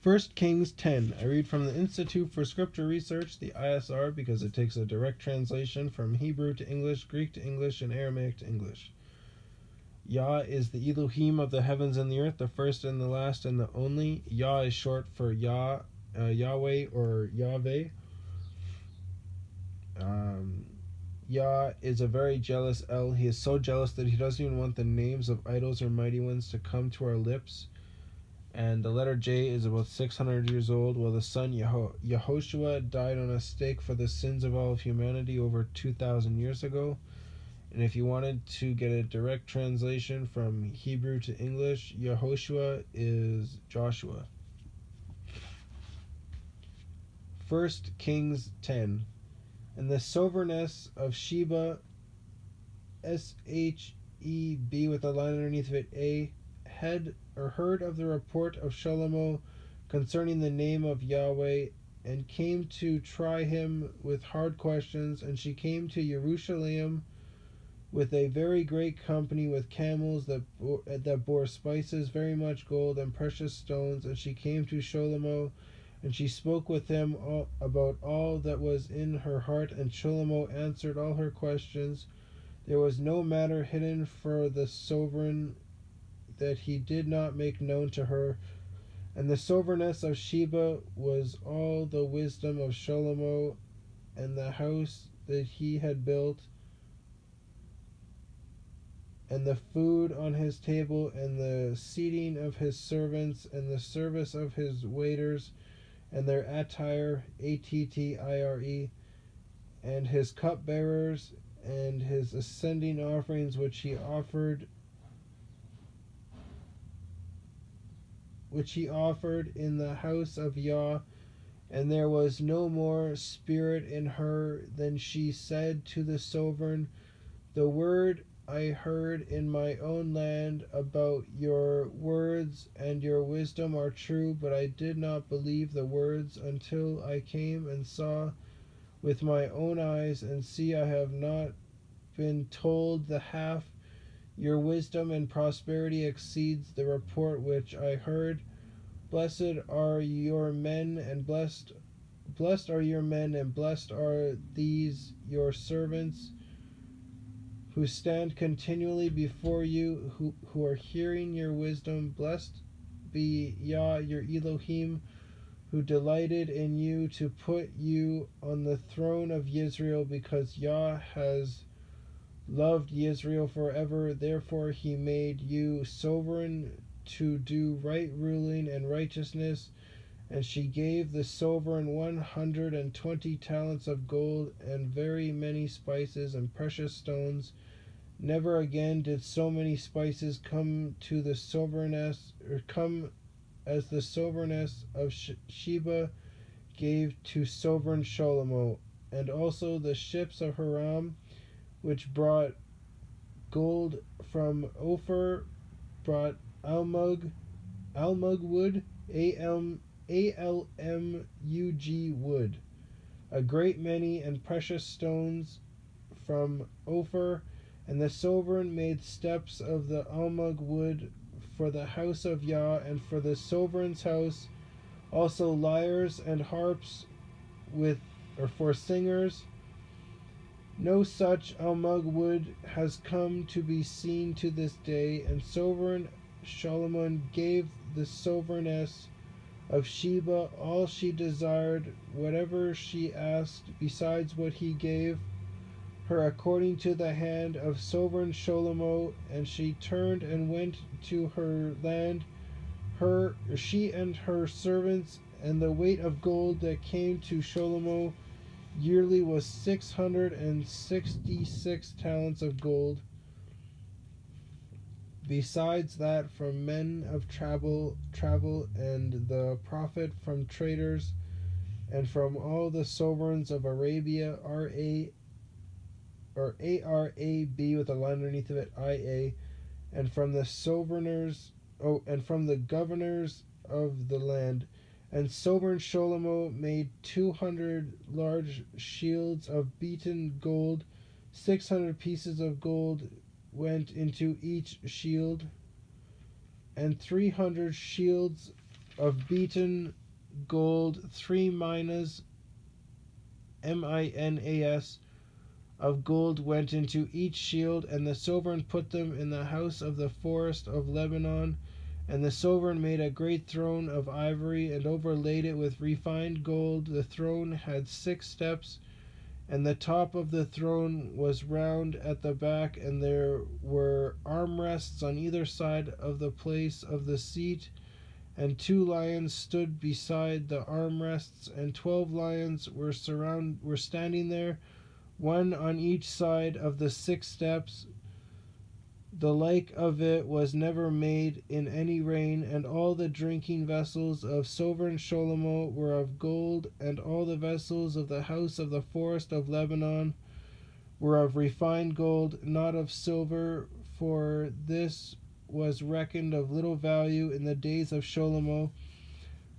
1 Kings 10. I read from the Institute for Scripture Research, the ISR, because it takes a direct translation from Hebrew to English, Greek to English, and Aramaic to English. Yah is the Elohim of the heavens and the earth, the first and the last and the only. Yah is short for YahWeh or YahWeh. Yah is a very jealous El. He is so jealous that he doesn't even want the names of idols or mighty ones to come to our lips. And the letter J is about 600 years old, while the son Yehoshua died on a stake for the sins of all of humanity over 2,000 years ago. And if you wanted to get a direct translation from Hebrew to English, Yehoshua is Joshua. 1 Kings 10. And the soberness of Sheba, Sheb with a line underneath of it, A, heard of the report of Shlomo concerning the name of YahWeh, and came to try him with hard questions. And she came to Jerusalem with a very great company with camels that bore spices, very much gold and precious stones. And she came to Shlomo, and she spoke with him about all that was in her heart. And Shlomo answered all her questions. There was no matter hidden for the sovereign that he did not make known to her. And the soberness of Sheba was all the wisdom of Shlomo, and the house that he had built, and the food on his table, and the seating of his servants, and the service of his waiters, and their attire, Attire, and his cupbearers, and his ascending offerings which he offered in the house of Yah. And there was no more spirit in her. Then she said to the sovereign, the word I heard in my own land about your words and your wisdom are true, but I did not believe the words until I came and saw with my own eyes, and see, I have not been told the half. Your wisdom and prosperity exceeds the report which I heard. Blessed are your men, and blessed are your men, and blessed are these your servants, who stand continually before you, who are hearing your wisdom. Blessed be Yah, your Elohim, who delighted in you to put you on the throne of Israel, because Yah has loved Israel forever. Therefore he made you sovereign to do right ruling and righteousness. And she gave the sovereign 120 talents of gold, and very many spices and precious stones. Never again did so many spices come to the sovereignness, or come as the sovereignness of Sheba gave to sovereign Shlomo. And also the ships of Hiram, which brought gold from Ophir, brought almug wood, almug wood, a great many, and precious stones from Ophir. And the sovereign made steps of the almug wood for the house of Yah, and for the sovereign's house, also lyres and harps for singers. No such almug wood has come to be seen to this day. And sovereign Solomon gave the sovereigness of Sheba all she desired, whatever she asked, besides what he gave her according to the hand of sovereign Shlomo. And she turned and went to her land, she and her servants. And the weight of gold that came to Shlomo yearly was 666 talents of gold. Besides that, from men of travel, and the prophet from traders, and from all the sovereigns of Arabia, Arab with a line underneath of it, IA, and from the and from the governors of the land. And sovereign Shlomo made 200 large shields of beaten gold. 600 pieces of gold went into each shield, and 300 shields of beaten gold, 3 minas, minas, of gold went into each shield, and the sovereign put them in the house of the forest of Lebanon. And the sovereign made a great throne of ivory, and overlaid it with refined gold. The throne had 6 steps, and the top of the throne was round at the back, and there were armrests on either side of the place of the seat. And 2 lions stood beside the armrests, and 12 lions were standing there, one on each side of the 6 steps. The like of it was never made in any reign. And all the drinking vessels of sovereign Shlomo were of gold, and all the vessels of the house of the forest of Lebanon were of refined gold, not of silver, for this was reckoned of little value in the days of Shlomo.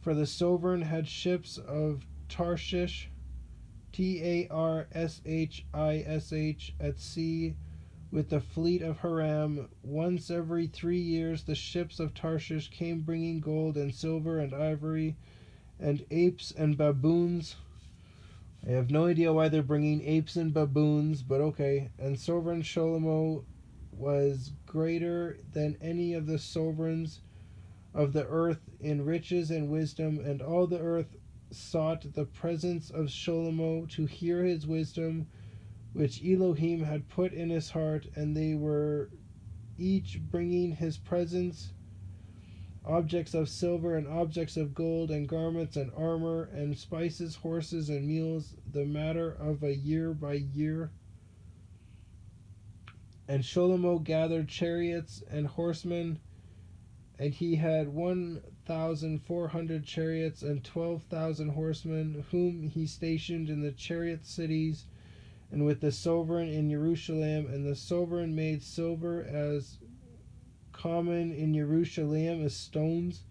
For the sovereign had ships of Tarshish, Tarshish, at sea, with the fleet of Haram. Once every 3 years the ships of Tarshish came, bringing gold and silver and ivory and apes and baboons. I have no idea why they're bringing apes and baboons, but okay. And sovereign Shlomo was greater than any of the sovereigns of the earth in riches and wisdom, and all the earth sought the presence of Shlomo to hear his wisdom, which Elohim had put in his heart. And they were each bringing his presence, objects of silver and objects of gold, and garments and armor and spices, horses and mules, the matter of a year by year. And Shlomo gathered chariots and horsemen, and he had 1,400 chariots and 12,000 horsemen, whom he stationed in the chariot cities and with the sovereign in Jerusalem. And the sovereign made silver as common in Jerusalem as stones.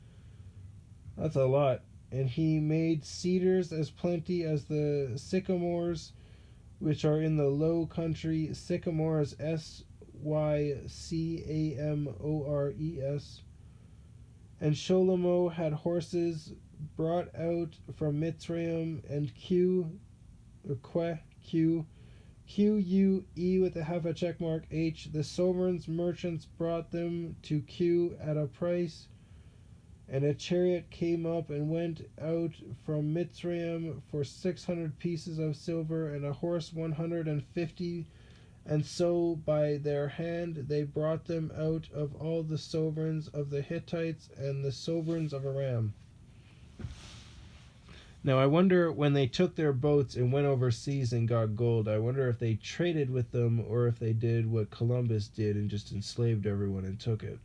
That's a lot. And he made cedars as plenty as the sycamores which are in the low country. Sycamores, Sycamores. And Shlomo had horses brought out from Mitzrayim, and QUE with a half a check mark H. The sovereign's merchants brought them to Q at a price. And a chariot came up and went out from Mitzrayim for 600 pieces of silver, and a horse 150. And so by their hand they brought them out of all the sovereigns of the Hittites and the sovereigns of Aram. Now I wonder, when they took their boats and went overseas and got gold, I wonder if they traded with them, or if they did what Columbus did and just enslaved everyone and took it.